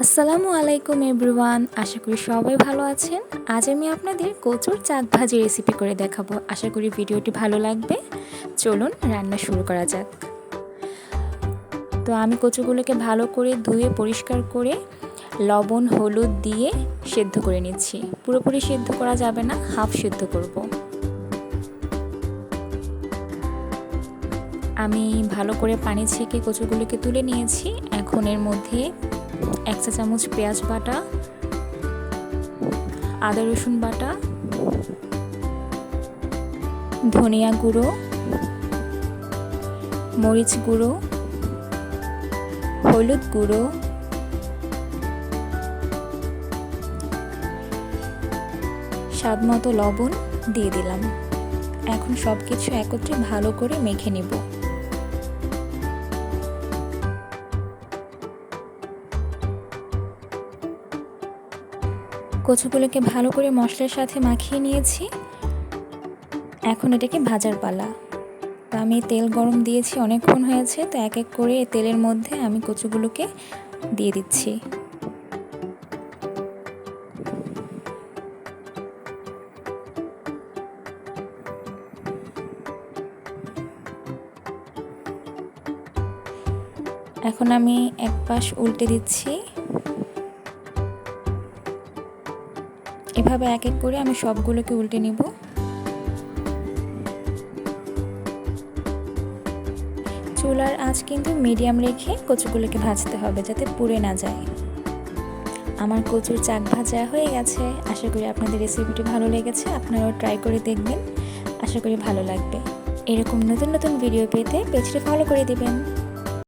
আসসালামু আলাইকুম এভরিওয়ান, আশা করি সবাই ভালো আছেন। আজ আমি আপনাদের কচুর চাক ভাজি রেসিপি করে দেখাবো। আশা করি ভিডিওটি ভালো লাগবে। চলুন রান্না শুরু করা যাক। তো আমি কচুগুলোকে ভালো করে ধুয়ে পরিষ্কার করে লবণ হলুদ দিয়ে সেদ্ধ করে নিচ্ছি। পুরোপুরি সেদ্ধ করা যাবে না, হাফ সেদ্ধ করব। আমি ভালো করে পানি ছেঁকে কচুগুলোকে তুলে নিয়েছি। এখন এর মধ্যে 1 চা চামচ পেঁয়াজ বাটা, আদা রসুন বাটা, ধনিয়া গুঁড়ো, মরিচ গুঁড়ো, হলুদ গুঁড়ো, স্বাদমতো লবণ দিয়ে দিলাম। এখন সব কিছু একত্রে ভালো করে মেখে নিব। কচুগুলোকে ভালো করে মশলার সাথে মাখিয়ে নিয়েছি। এখন এটাকে ভাজার পালা। তো আমি তেল গরম দিয়েছি, অনেকক্ষণ হয়েছে। তো এক এক করে তেলের মধ্যে আমি কচুগুলোকে দিয়ে দিচ্ছি। এখন আমি এক পাশ উল্টে দিচ্ছি। এভাবে এক এক করে আমি সবগুলোকে উল্টে নিব। চুলার আঁচ কিন্তু মিডিয়াম রেখে কচুগুলোকে ভাজতে হবে, যাতে পুড়ে না যায়। আমার কচুর চাক ভাজা হয়ে গেছে। আশা করি আপনাদের রেসিপিটি ভালো লেগেছে। আপনারাও ট্রাই করে দেখবেন, আশা করি ভালো লাগবে। এরকম নতুন নতুন ভিডিও পেতে পেজটি ফলো করে দিবেন।